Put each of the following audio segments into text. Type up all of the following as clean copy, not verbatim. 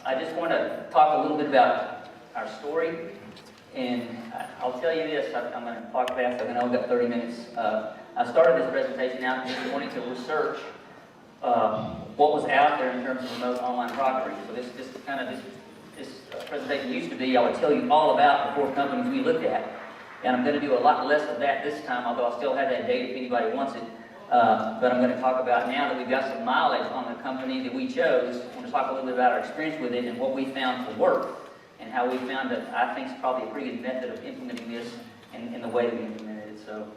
I just want to talk a little bit about our story, and I'll tell you this. I'm going to talk fast. I know I've got 30 minutes. I started this presentation out just wanting to research what was out there in terms of remote online proctoring. So this presentation used to be, I would tell you all about the 4 companies we looked at, and I'm going to do a lot less of that this time, although I still have that data if anybody wants it. But I'm going to talk about, now that we've got some mileage on the company that we chose, I'm going to talk a little bit about our experience with it and what we found to work, and how we found that I think is probably a pretty good method of implementing this in the way that we implemented it. So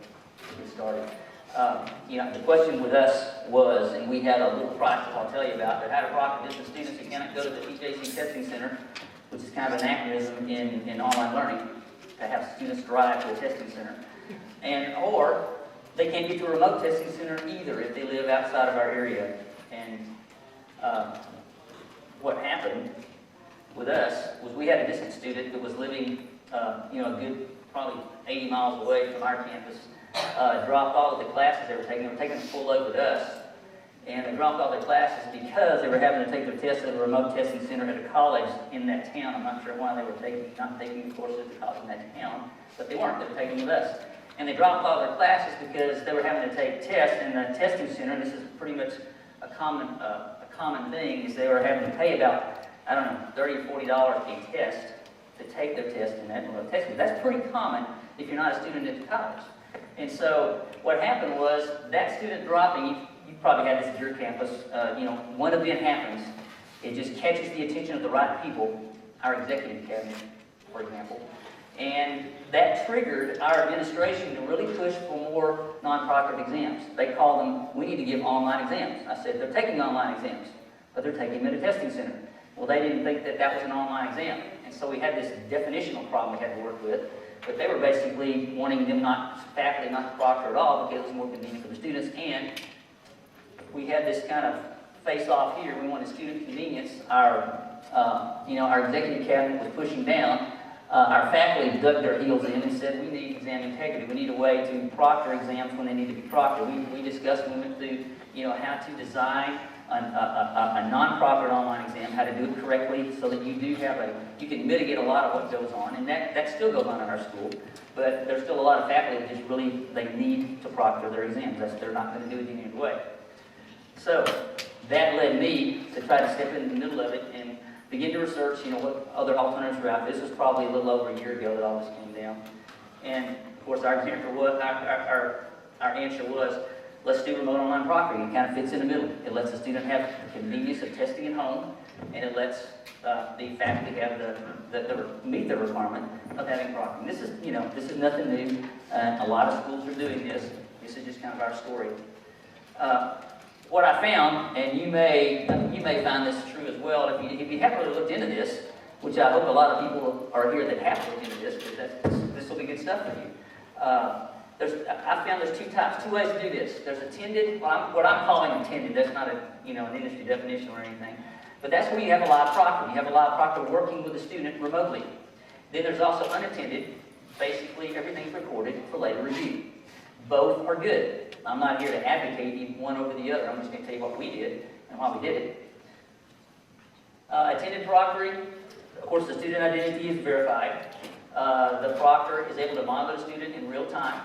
let's get started. The question with us was, and we had a little process I'll tell you about, but how to proctor distance students who cannot go to the TJC Testing Center, which is kind of an anachronism in online learning, to have students drive to a testing center. Or they can't get to a remote testing center either if they live outside of our area. And what happened with us was we had a distance student that was living, a good probably 80 miles away from our campus. Dropped all of the classes they were taking. They were taking a full load with us, and they dropped all their classes because they were having to take their tests at a remote testing center at a college in that town. I'm not sure why they were not taking the courses at the college in that town, but they weren't. They were taking with us. And they dropped all their classes because they were having to take tests in the testing center. And this is pretty much a common thing, is they were having to pay about, I don't know, $30 or $40 a test to take their test in that remote testing. That's pretty common if you're not a student at the college. And so what happened was that student dropping, you probably had this at your campus, one event happens, it just catches the attention of the right people, our executive cabinet, for example, and that triggered our administration to really push for more non-proctored exams. They call them, we need to give online exams. I said, they're taking online exams, but they're taking them at a testing center. Well, they didn't think that that was an online exam, and so we had this definitional problem we had to work with. But they were basically wanting them faculty not to proctor at all because it was more convenient for the students. And we had this kind of face-off here. We wanted student convenience. Our executive cabinet was pushing down. Our faculty dug their heels in and said, we need exam integrity. We need a way to proctor exams when they need to be proctored. We discussed, we went through, how to design a non-proctored online exam, how to do it correctly so that you can mitigate a lot of what goes on, and that still goes on in our school, but there's still a lot of faculty that just really, they need to proctor their exams. They're not going to do it any other way. So that led me to try to step in the middle of it and begin to research, what other alternatives were out. This was probably a little over a year ago that all this came down, and of course our answer was, let's do remote online proctoring. It kind of fits in the middle. It lets the student have the convenience of testing at home, and it lets the faculty have meet the requirement of having proctoring. This is nothing new. A lot of schools are doing this. This is just kind of our story. What I found, and you may find this true as well, if you haven't really looked into this, which I hope a lot of people are here that have looked into this, because this will be good stuff for you. I found there's 2 ways to do this. There's attended, what I'm calling attended. That's not an industry definition or anything. But that's where you have a live proctor. You have a live proctor working with the student remotely. Then there's also unattended. Basically, everything's recorded for later review. Both are good. I'm not here to advocate one over the other. I'm just going to tell you what we did and why we did it. Attended proctoring, of course, the student identity is verified. The proctor is able to monitor the student in real time.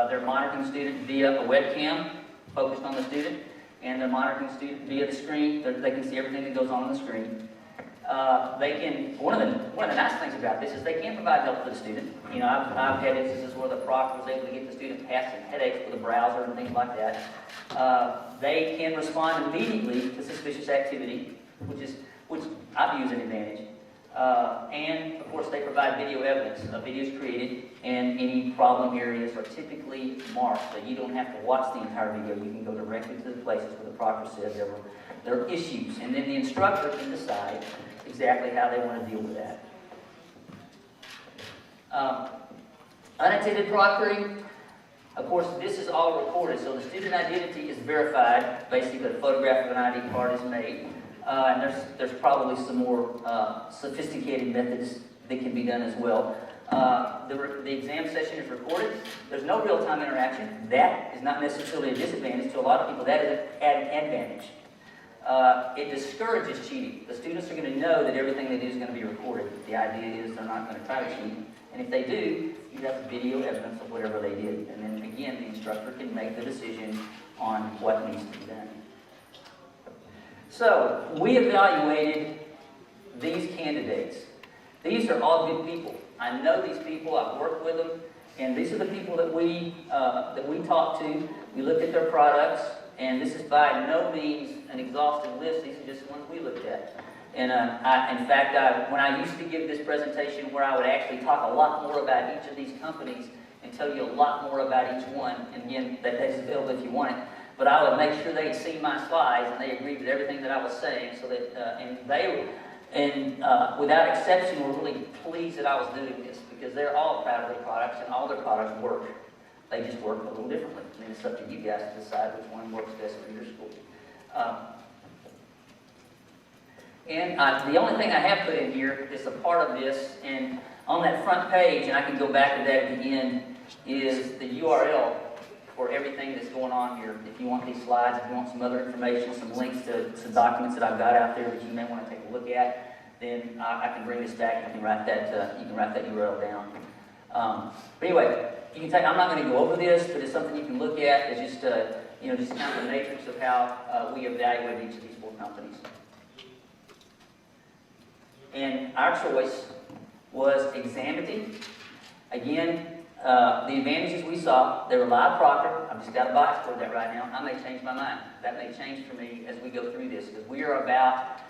They're monitoring the student via a webcam focused on the student, and they're monitoring the student via the screen. They can see everything that goes on the screen. One of the nice things about this is they can provide help for the student. I've had instances where the proctor was able to get the student past some headaches with a browser and things like that. They can respond immediately to suspicious activity, which I view as an advantage. And of course, they provide video evidence. Videos created, and any problem areas are typically marked, so you don't have to watch the entire video. You can go directly to the places where the proctor says there are issues, and then the instructor can decide exactly how they want to deal with that. Unattended proctoring, of course, this is all recorded, so the student identity is verified. Basically, a photograph of an ID card is made. And there's probably some more sophisticated methods that can be done as well. The exam session is recorded. There's no real-time interaction. That is not necessarily a disadvantage to a lot of people. That is an advantage. it discourages cheating. The students are going to know that everything they do is going to be recorded. The idea is they're not going to try to cheat. And if they do, you have video evidence of whatever they did. And then again, the instructor can make the decision on what needs to be done. So, we evaluated these candidates. These are all good people. I know these people, I've worked with them, and these are the people that we talked to. We looked at their products, and this is by no means an exhaustive list. These are just the ones we looked at. And in fact, when I used to give this presentation where I would actually talk a lot more about each of these companies and tell you a lot more about each one, and again, that is available if you want it, but I would make sure they'd seen my slides and they agreed with everything that I was saying, so that, without exception, were really pleased that I was doing this, because they're all proud of their products and all their products work. They just work a little differently. I mean, it's up to you guys to decide which one works best for your school. The only thing I have put in here is a part of this, and on that front page, and I can go back to that at the end, is the URL for everything that's going on here. If you want these slides, if you want some other information, some links to some documents that I've got out there that you may want to take a look at, then I can bring this back and you can write that URL down. But anyway, you can take. I'm not going to go over this, but it's something you can look at. It's just just kind of a matrix of how we evaluate each of these 4 companies. And our choice was Examity. Again, the advantages we saw, they were live proctor. I've just got a bias toward that right now. I may change my mind. That may change for me as we go through this, because we are about,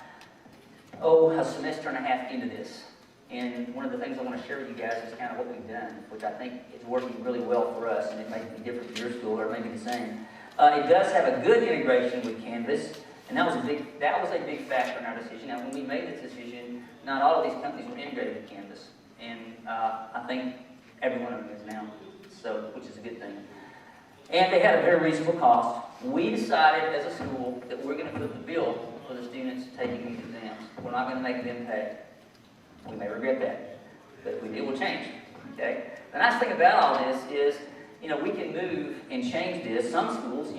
a semester and a half into this. And one of the things I want to share with you guys is kind of what we've done, which I think is working really well for us, and it may be different for your school, or it may be the same. It does have a good integration with Canvas, and that was a big factor in our decision. Now, when we made this decision, not all of these companies were integrated with Canvas, and I think every one of them is now, which is a good thing. And they had a very reasonable cost. We decided as a school that we're going to foot the bill for the students taking these exams. We're not going to make them pay. We may regret that, but if we do, we'll change. Okay? The nice thing about all this is, we can move and change this. Some schools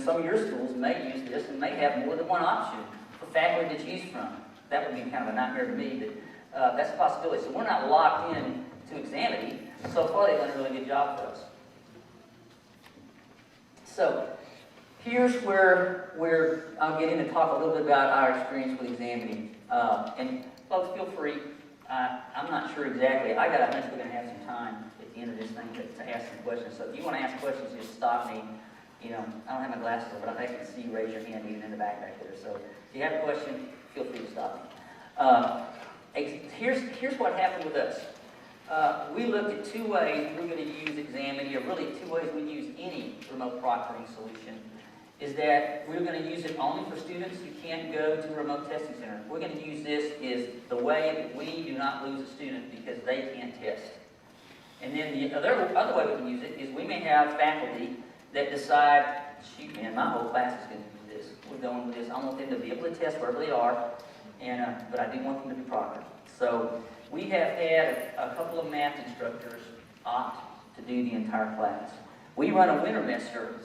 some of your schools may use this and may have more than one option for faculty to choose from. That would be kind of a nightmare to me, but that's a possibility. So we're not locked in to Examity. So far, they've done a really good job for us. So here's where I'll get in and talk a little bit about our experience with Examity. And folks, feel free. I'm not sure exactly. I got a hunch we're going to have some time at the end of this thing to ask some questions. So if you want to ask questions, just stop me. I don't have my glasses on, but I can see you raise your hand even in the back there. So if you have a question, feel free to stop me. Here's what happened with us. We looked at 2 ways we're going to use Examity, or really 2 ways we use any remote proctoring solution. Is that we're going to use it only for students who can't go to a remote testing center. We're going to use this is the way that we do not lose a student because they can't test. And then the other way we can use it is we may have faculty that decide, shoot man, my whole class is going to do this. We're going with this. I want them to be able to test wherever they are, but I do want them to be proctored. So we have had a couple of math instructors opt to do the entire class. We run a wintermester.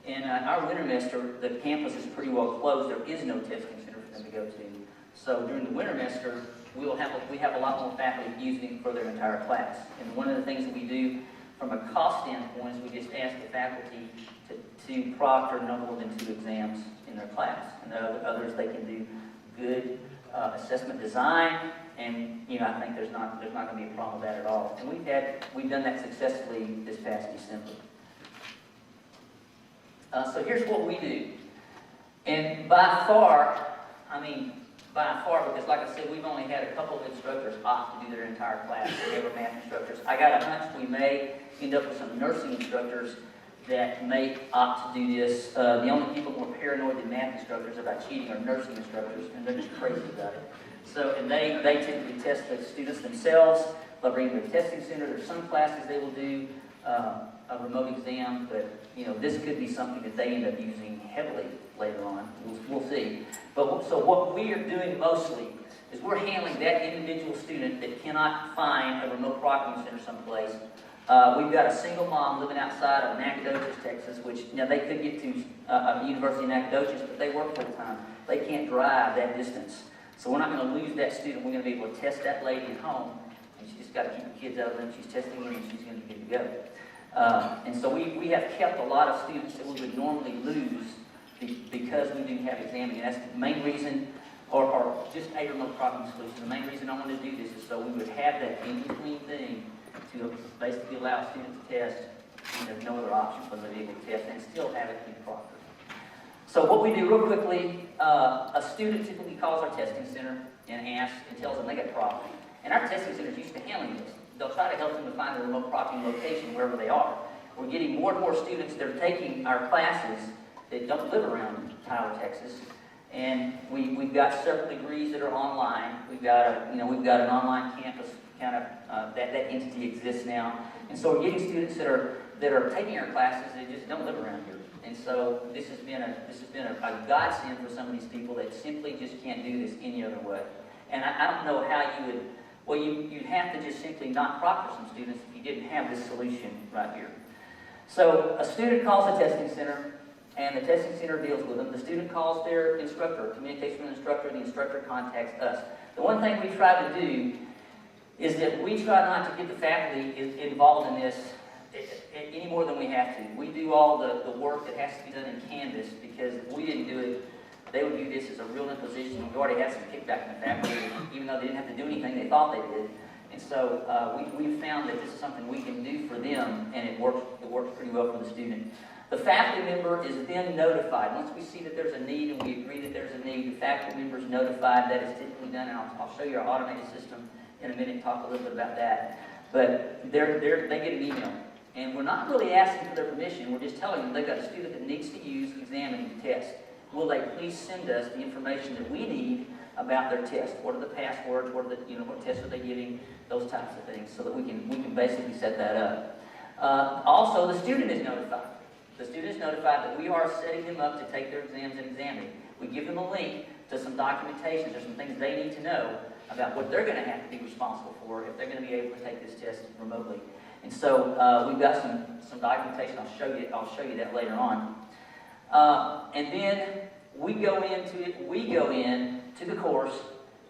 In our wintermester, the campus is pretty well closed. There is no testing center for them to go to. So during the wintermester, we have a lot more faculty using for their entire class. And one of the things that we do from a cost standpoint is we just ask the faculty to proctor no more than 2 exams in their class. And the others, they can do good assessment design, and I think there's not going to be a problem with that at all. And we've done that successfully this past December. So here's what we do. And by far, because like I said, we've only had a couple of instructors opt to do their entire class. They were math instructors. I got a hunch we may end up with some nursing instructors that may opt to do this. The only people more paranoid than math instructors about cheating are nursing instructors, and they're just crazy about it. So, and they typically test the students themselves. They'll bring them to a testing center. There's some classes they will do a remote exam, but this could be something that they end up using heavily later on. We'll see. But so what we are doing mostly is we're handling that individual student that cannot find a remote proctoring center someplace. We've got a single mom living outside of Nacogdoches, Texas, which, you know, they could get to a university in Nacogdoches, but they work full-time. They can't drive that distance. So we're not going to lose that student. We're going to be able to test that lady at home, and she's just got to keep the kids out of them. She's testing in, and she's going to be good to go. And so we have kept a lot of students that we would normally lose because we didn't have examining. And that's the main reason, or just a remote proctoring solution. The main reason I wanted to do this is so we would have that in-between thing to basically allow students to test, and there's no other option for them to be able to test and still have it be proctored. So what we do real quickly, a student typically calls our testing center and asks and tells them they got proctoring. And our testing center is used to handling this. They'll try to help them to find a remote proctoring location wherever they are. We're getting more and more students that are taking our classes that don't live around Tyler, Texas. And we've got several degrees that are online. We've got an online campus kind of that entity exists now. And so we're getting students that are taking our classes that just don't live around here. And so this has been a godsend for some of these people that simply just can't do this any other way. And I don't know how you would, well, you'd have to just simply not proctor some students if you didn't have this solution right here. So a student calls the testing center, and the testing center deals with them. The student calls their instructor, communicates with the instructor, and the instructor contacts us. The one thing we try to do is that we try not to get the faculty involved in this any more than we have to. We do all the work that has to be done in Canvas, because if we didn't do it, they would view this as a real imposition. We've already had some kickback from the faculty, even though they didn't have to do anything, they thought they did. And so we've found that this is something we can do for them, and it works pretty well for the student. The faculty member is then notified. Once we see that there's a need and we agree that there's a need, the faculty member is notified. That is typically done, and I'll show you our automated system in a minute and talk a little bit about that. But they get an email. And we're not really asking for their permission. We're just telling them they've got a student that needs to use examining to test. Will they please send us the information that we need about their test? What are the passwords? What tests are they giving? Those types of things, so that we can basically set that up. Also, the student is notified. The student is notified that we are setting them up to take their exams and examining. We give them a link to some documentation. There's some things they need to know about what they're going to have to be responsible for if they're going to be able to take this test remotely. And so we've got some documentation. I'll show you that later on. And then we go into the course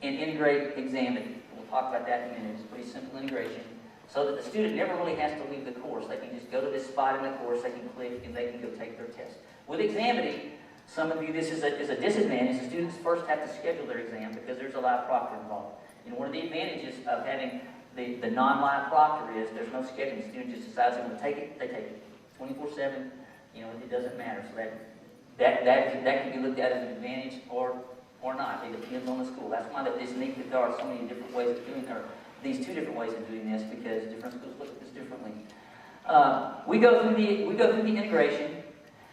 and integrate examining. We'll talk about that in a minute. It's a pretty simple integration, so that the student never really has to leave the course. They can just go to this spot in the course, they can click, and they can go take their test. With examining, some of you, this is a disadvantage. The students first have to schedule their exam because there's a live proctor involved. And one of the advantages of having the non-live proctor is there's no scheduling. The student just decides they want to take it, they take it. 24/7, it doesn't matter. So that can be looked at as an advantage or not. It depends on the school. That's why it's neat that there are so many different ways of doing, or these two different ways of doing this, because different schools look at this differently. We go through the integration,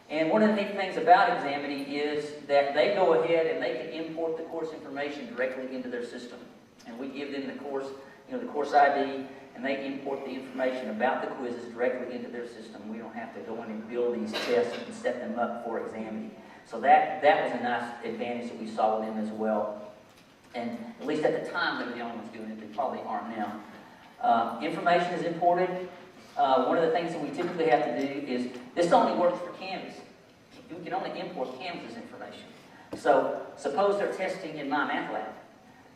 and one of the neat things about examining is that they go ahead and they can import the course information directly into their system, and we give them the course ID, and they import the information about the quizzes directly into their system. We don't have to go in and build these tests and set them up for examining. So that was a nice advantage that we saw with them as well. And at least at the time, they were the only ones doing it. They probably aren't now. Information is imported. One of the things that we typically have to do is, this only works for Canvas. We can only import Canvas information. So suppose they're testing in my math lab,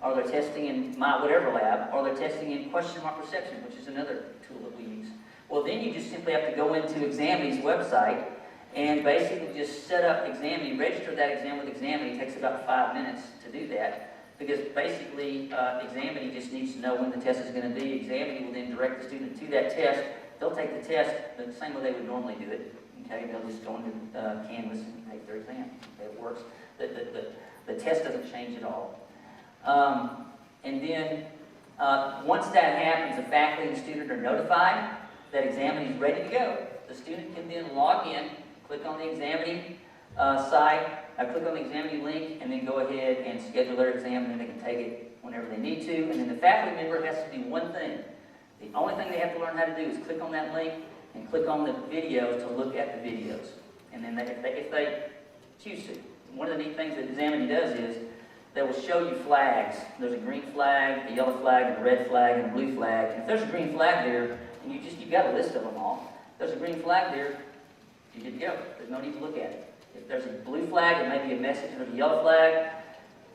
or they're testing in my whatever lab, or they're testing in question mark reception, which is another tool that we use. Well, then you just simply have to go into Examity's website and basically just set up Examity, register that exam with Examity. It takes about 5 minutes to do that, because basically Examity just needs to know when the test is going to be. Examity will then direct the student to that test. They'll take the test the same way they would normally do it. Okay, they'll just go into Canvas and take their exam. Okay, it works. The test doesn't change at all. And then once that happens, the faculty and the student are notified that Examity is ready to go. The student can then log in, click on the Examity site, click on the Examity link, and then go ahead and schedule their exam, and then they can take it whenever they need to. And then the faculty member has to do one thing. The only thing they have to learn how to do is click on that link and click on the videos to look at the videos. And then if they choose to. One of the neat things that Examity does is they will show you flags. There's a green flag, a yellow flag, a red flag, and a blue flag. And if there's a green flag there, and you've got a list of them all. There's a green flag there, you're good to go. There's no need to look at it. If there's a blue flag, it may be a message, or a yellow flag,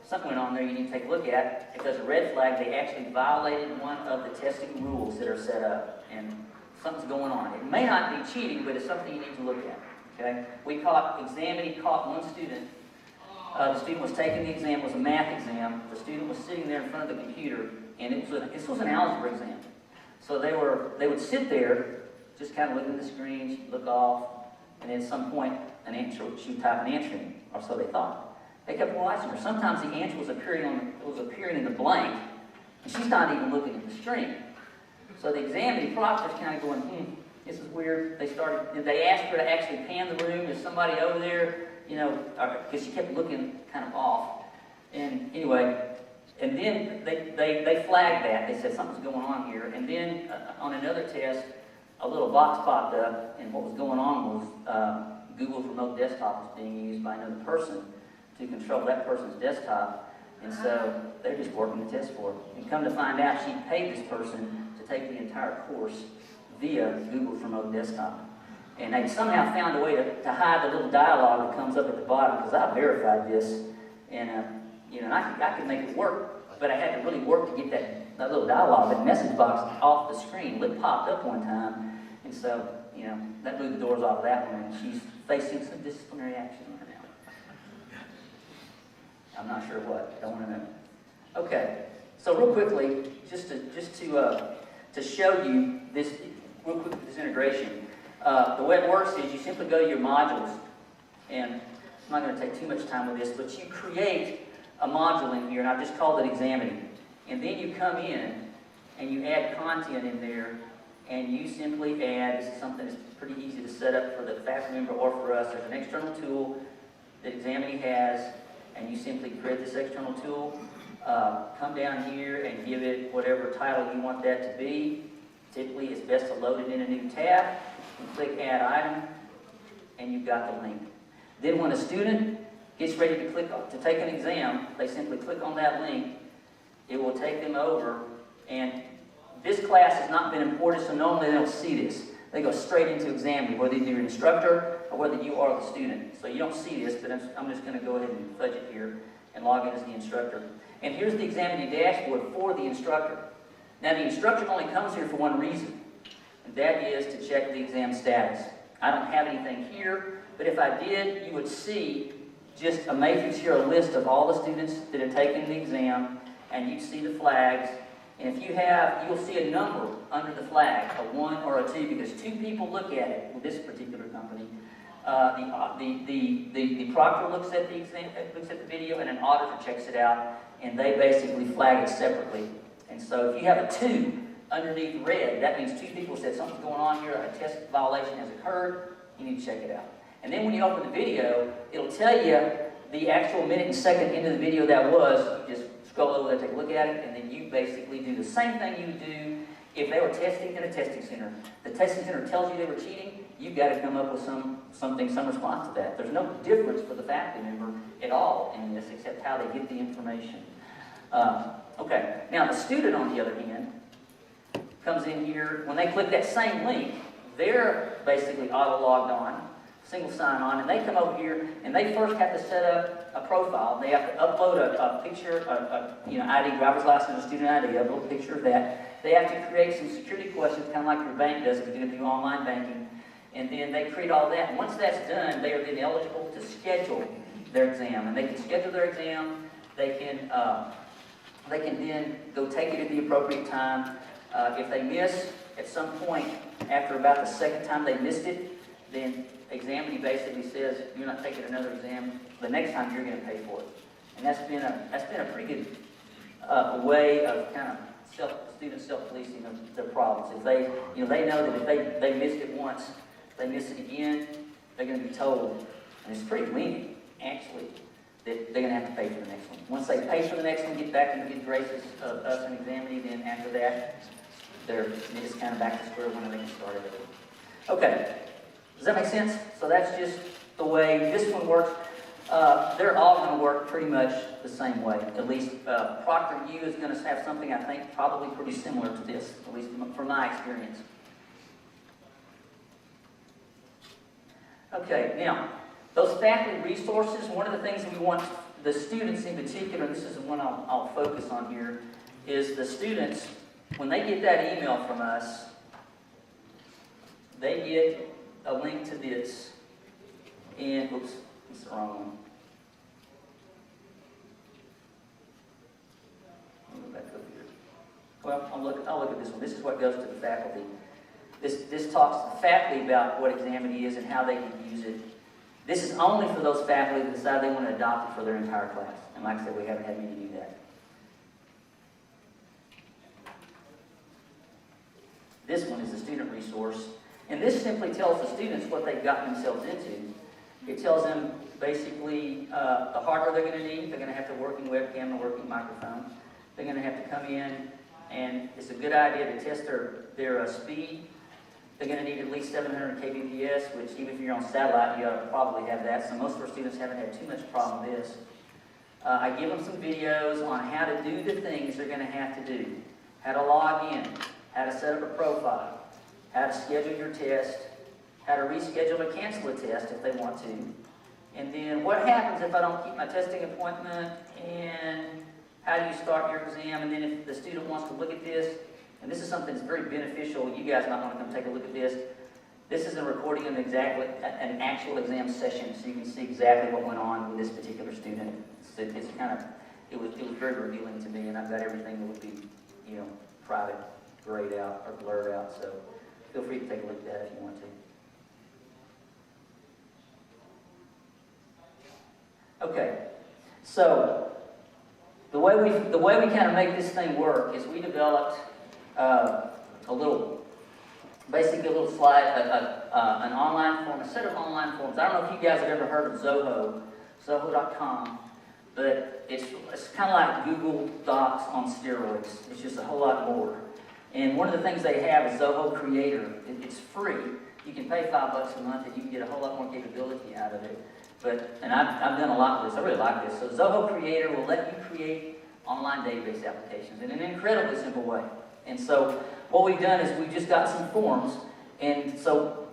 something went on there you need to take a look at. If there's a red flag, they actually violated one of the testing rules that are set up, and something's going on. It may not be cheating, but it's something you need to look at. Okay? Examity caught one student. The student was taking the exam, it was a math exam. The student was sitting there in front of the computer, and this was an algebra exam. So they would sit there, just kind of looking at the screen, she'd look off, and then at some point, she would type an answer in, or so they thought. They kept watching her. Sometimes the answer was appearing in the blank, and she's not even looking at the screen. So the examining proctor's kind of going, this is weird. They asked her to actually pan the room. Is somebody over there? You know, because she kept looking kind of off. And anyway, and then they flagged that. They said something's going on here. And then on another test, a little box popped up, and what was going on was Google's remote desktop was being used by another person to control that person's desktop. And so they're just working the test for her. And come to find out, she paid this person to take the entire course via Google's remote desktop. And they somehow found a way to hide the little dialogue that comes up at the bottom, because I verified this, and I could make it work, but I had to really work to get that little dialogue, that message box off the screen. It popped up one time, and so, that blew the doors off of that one, and she's facing some disciplinary action right now. I'm not sure what, don't want to know. Okay, so real quickly, just to show you this, real quick, this integration. The way it works is you simply go to your modules, and I'm not going to take too much time with this, but you create a module in here, and I've just called it examining. And then you come in, and you add content in there, and you simply add, this is something that's pretty easy to set up for the faculty member or for us. There's an external tool that Examining has, and you simply create this external tool, come down here and give it whatever title you want that to be. Typically, it's best to load it in a new tab. You click Add Item, and you've got the link. Then when a student gets ready to take an exam, they simply click on that link. It will take them over, and this class has not been imported, so normally they don't see this. They go straight into examining, whether you're an instructor or whether you are the student. So you don't see this, but I'm just going to go ahead and fudge it here and log in as the instructor. And here's the examining dashboard for the instructor. Now the instructor only comes here for one reason, and that is to check the exam status. I don't have anything here, but if I did, you would see just a matrix here, a list of all the students that have taken the exam, and you'd see the flags. And if you have, you'll see a number under the flag, a 1 or a 2, because 2 people look at it with this particular company. The proctor looks at the exam, looks at the video, and an auditor checks it out, and they basically flag it separately. And so if you have a 2 underneath red, that means 2 people said something's going on here, a test violation has occurred, you need to check it out. And then when you open the video, it'll tell you the actual minute and second into the video that was. You just scroll over there, take a look at it, and then you basically do the same thing you would do if they were testing in a testing center. The testing center tells you they were cheating, you've got to come up with some response to that. There's no difference for the faculty member at all in this, except how they get the information. Okay, now the student, on the other hand, comes in here. When they click that same link, they're basically auto-logged on, single sign-on, and they come over here, and they first have to set up a profile. They have to upload a picture, ID, driver's license, or student ID, a little picture of that. They have to create some security questions, kind of like your bank does if you're going to do online banking, and then they create all that. And once that's done, they are then eligible to schedule their exam, and they can schedule their exam. They can then go take it at the appropriate time. If they miss at some point, after about the second time they missed it, then examining basically says you're not taking another exam. The next time you're going to pay for it, and that's been a pretty good way of kind of student self-policing of their problems. If they they know that if they missed it once, if they miss it again, they're going to be told, and it's pretty lenient actually, that they're going to have to pay for the next one. Once they pay for the next one, get back into good graces of us and examining, then after that, they're just kind of back to square one and they can start it over. Okay, does that make sense? So that's just the way this one works. They're all going to work pretty much the same way. At least ProctorU is going to have something I think probably pretty similar to this, at least from my experience. Okay, now, those faculty resources, one of the things that we want the students in particular, and this is the one I'll focus on here, is the students, when they get that email from us, they get a link to this. And, oops, it's the wrong one. I'll go back up here. Well, I'll look at this one. This is what goes to the faculty. This talks to the faculty about what Examity is and how they can use it. This is only for those faculty that decide they want to adopt it for their entire class. And like I said, we haven't had many do that. This one is the student resource. And this simply tells the students what they've gotten themselves into. It tells them basically the hardware they're going to need. They're going to have to working webcam and working microphone. They're going to have to come in, and it's a good idea to test their speed. They're going to need at least 700 kbps, which even if you're on satellite, you ought to probably have that. So most of our students haven't had too much problem with this. I give them some videos on how to do the things they're going to have to do. How to log in, how to set up a profile, how to schedule your test, how to reschedule or cancel a test if they want to. And then what happens if I don't keep my testing appointment, and how do you start your exam? And then if the student wants to look at this, and this is something that's very beneficial, you guys might want to come take a look at this. This is a recording of an actual exam session, so you can see exactly what went on with this particular student. So it was very revealing to me, and I've got everything that would be, private, grayed out, or blurred out, so feel free to take a look at that if you want to. Okay, so the way we kind of make this thing work is we developed basically a little slide, an online form, a set of online forms. I don't know if you guys have ever heard of Zoho.com, but it's kind of like Google Docs on steroids. It's just a whole lot more. And one of the things they have is Zoho Creator. It's free. You can pay $5 a month and you can get a whole lot more capability out of it. And I've done a lot with this. I really like this. So Zoho Creator will let you create online database applications in an incredibly simple way. And so what we've done is we've just got some forms. And so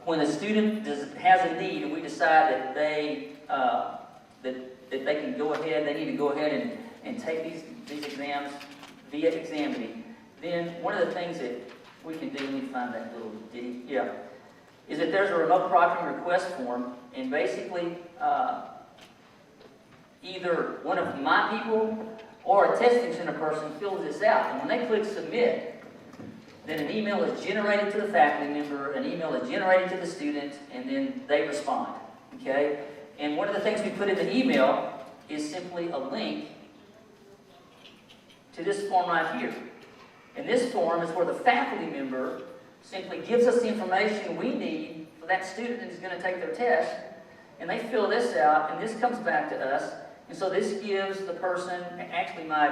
when a student has a need and we decide that they can go ahead, they need to go ahead and take these exams via Examity, then one of the things that we can do, let me find that little ditty, is that there's a remote proctoring request form, and basically either one of my people or a testing center person fills this out, and when they click submit, then an email is generated to the faculty member, an email is generated to the student, and then they respond, okay? And one of the things we put in the email is simply a link to this form right here. And this form is where the faculty member simply gives us the information we need for that student that is going to take their test, and they fill this out, and this comes back to us. And so this gives the person, actually my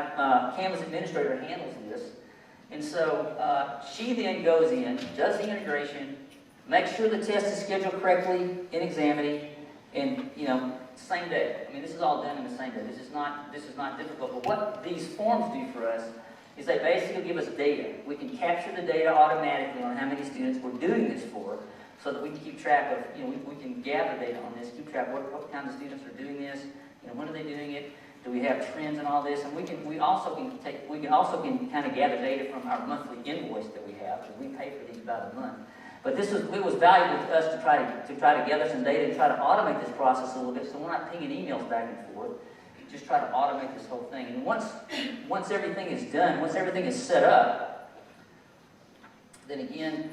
Canvas administrator handles this, and so she then goes in, does the integration, makes sure the test is scheduled correctly in Examity, and same day. I mean, this is all done in the same day. This is not difficult. But what these forms do for us is they basically give us data. We can capture the data automatically on how many students we're doing this for, so that we can keep track of, we can gather data on this, keep track of what kind of students are doing this, when are they doing it, do we have trends and all this, and we also can kind of gather data from our monthly invoice that we have, because we pay for these by the month. But it was valuable to us to try to gather some data and try to automate this process a little bit, so we're not pinging emails back and forth. Just try to automate this whole thing. And once everything is done, once everything is set up, then again,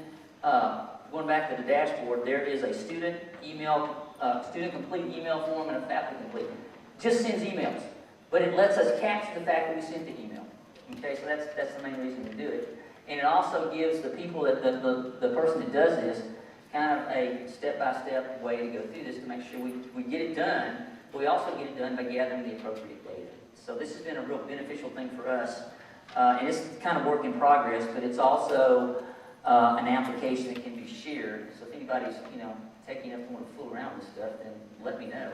going back to the dashboard, there is a student complete email form and a faculty complete. Just sends emails, but it lets us capture the fact that we sent the email. Okay, so that's the main reason we do it. And it also gives the people the person that does this kind of a step-by-step way to go through this to make sure we get it done, but we also get it done by gathering the appropriate data. So this has been a real beneficial thing for us, and it's kind of work in progress, but it's also an application that can be shared. So if anybody's taking up and want to fool around with stuff, then let me know,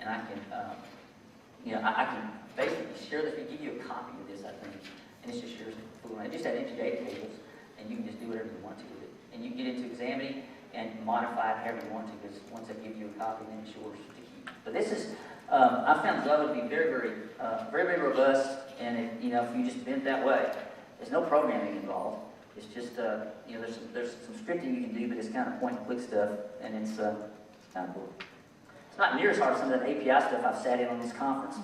and I can I can basically share this. We give you a copy of this, I think, and it's just yours to fool around. It just has empty data tables, and you can just do whatever you want to with it. And you can get into Examity, and and modify it however you want to, because once they give you a copy, then it's yours to keep. But this is, I found Java to be very robust, and if you just bend that way, there's no programming involved. It's just, there's some scripting you can do, but it's kind of point and click stuff, and it's kind of cool. It's not near as hard as some of that API stuff I've sat in on this conference.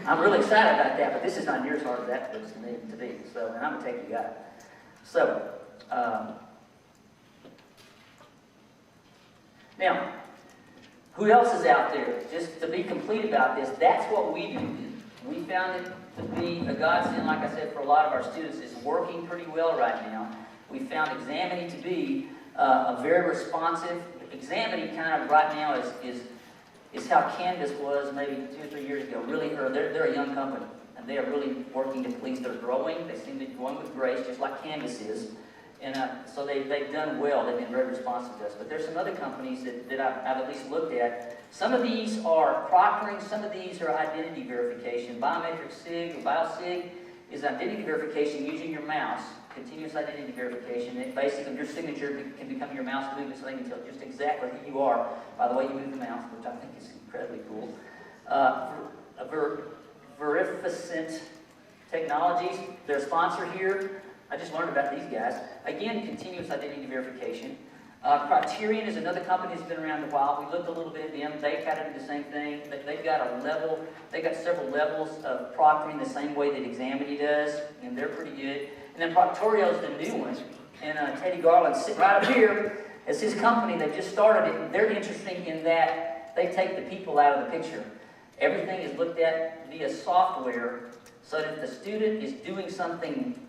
I'm really excited about that, but this is not near as hard as that looks to me to be. So, and I'm a techie guy. So, now, who else is out there? Just to be complete about this, that's what we do. We found it to be a godsend, like I said, for a lot of our students. It's working pretty well right now. We found Examine to be a very responsive. Examine kind of right now is how Canvas was maybe 2 or 3 years ago. Really, they're a young company, and they are really working to please. They're growing. They seem to be growing with grace, just like Canvas is. And so they've done well. They've been very responsive to us. But there's some other companies that I've at least looked at. Some of these are proctoring. Some of these are identity verification. Biometric SIG or BioSIG is identity verification using your mouse. Continuous identity verification. It basically, your signature can become your mouse movement, so they can tell just exactly who you are by the way you move the mouse, which I think is incredibly cool. Verificent Technologies, their sponsor here. I just learned about these guys. Again, continuous identity verification. Criterion is another company that's been around a while. We looked a little bit at them. They kind of do the same thing. They've got several levels of proctoring the same way that Examine does, and they're pretty good. And then Proctorio's the new one. And Teddy Garland's sitting right up here as his company. They've just started it. And they're interesting in that they take the people out of the picture. Everything is looked at via software, so that if the student is doing something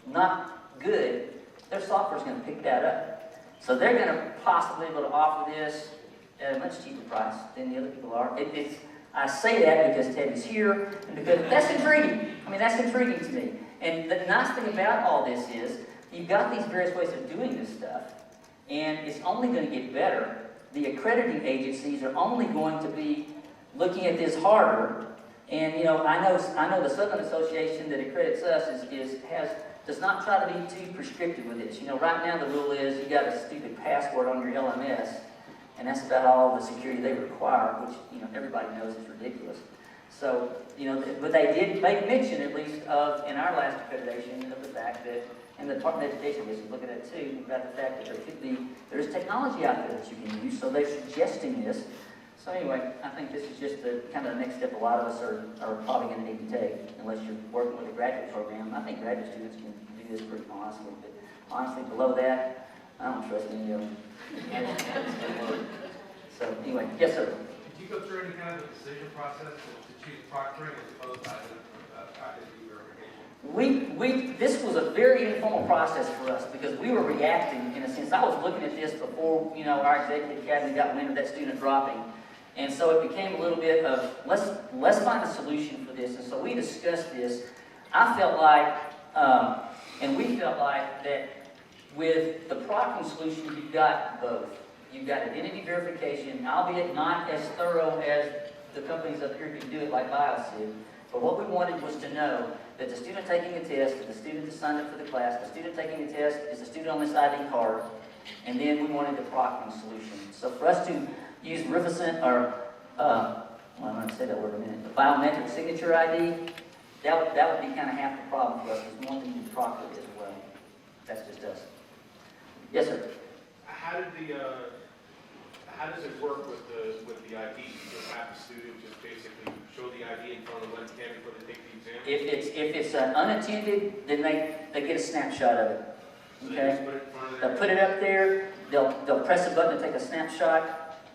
not good, their software is going to pick that up. So they're going to possibly be able to offer this at a much cheaper price than the other people are. I say that because Teddy's here, and because that's intriguing. I mean, that's intriguing to me. And the nice thing about all this is, you've got these various ways of doing this stuff, and it's only going to get better. The accrediting agencies are only going to be looking at this harder. And I know the Southern Association that accredits us does not try to be too prescriptive with this. Right now the rule is you got a stupid password on your LMS, and that's about all the security they require, which everybody knows is ridiculous. So but they did make mention, at least in our last accreditation, of the fact that, and the Department of Education is looking at it too, about the fact that there's technology out there that you can use. So they're suggesting this. So anyway, I think this is just the kind of the next step a lot of us are probably going to need to take, unless you're working with a graduate program. I think graduate students can do this pretty honestly, but honestly, below that, I don't trust any of them. So anyway, yes, sir. Did you go through any kind of a decision process to choose proctoring as opposed to identity verification? This was a very informal process for us, because we were reacting, in a sense. I was looking at this before, our executive academy got wind of that student dropping. And so it became a little bit of, let's find a solution for this. And so we discussed this. I felt like, and we felt like that with the proctoring solution, you've got both. You've got identity verification, albeit not as thorough as the companies up here can do it like BioSig. But what we wanted was to know that the student taking the test is the student that signed up for the class, the student taking the test is the student on this ID card, and then we wanted the proctoring solution. So for us to use Verificent, or, I'm going to say that word in a minute, the biometric signature ID, that would be kind of half the problem for us, because we want them to proctor it as well. That's just us. Yes, sir? How does it work with the ID? You just have the student just basically show the ID in front of the webcam before they take the exam? If it's unattended, then they get a snapshot of it. Okay? They'll put it up there. They'll press a button to take a snapshot.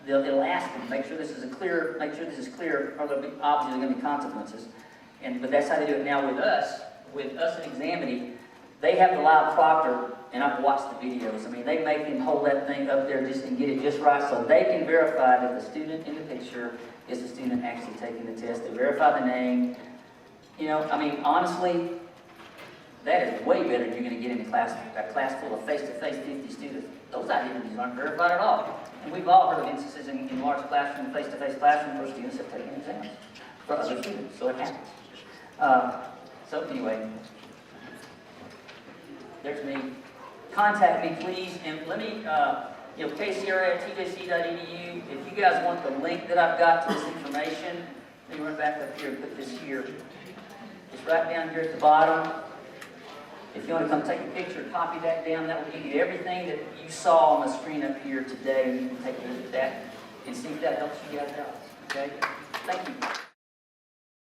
It'll ask them, make sure this is clear, or there'll be obviously going to be consequences. But that's how they do it now with us. With us and Examine, they have the live proctor, and I've watched the videos. I mean, they make them hold that thing up there and get it just right, so they can verify that the student in the picture is the student actually taking the test. They verify the name. I mean, honestly, that is way better than you're going to get in a class full of face-to-face 50 students. Those identities aren't verified at all. And we've all heard of instances in large classroom, face-to-face classroom, where students have taken exams for other students, so it happens. So anyway, there's me. Contact me, please, and let me you know, kcra@tjc.edu. If you guys want the link that I've got to this information, let me run back up here and put this here. It's right down here at the bottom. If you want to come take a picture, copy that down, that will give you everything that you saw on the screen up here today. You can take a look at that and see if that helps you guys out. Okay? Thank you.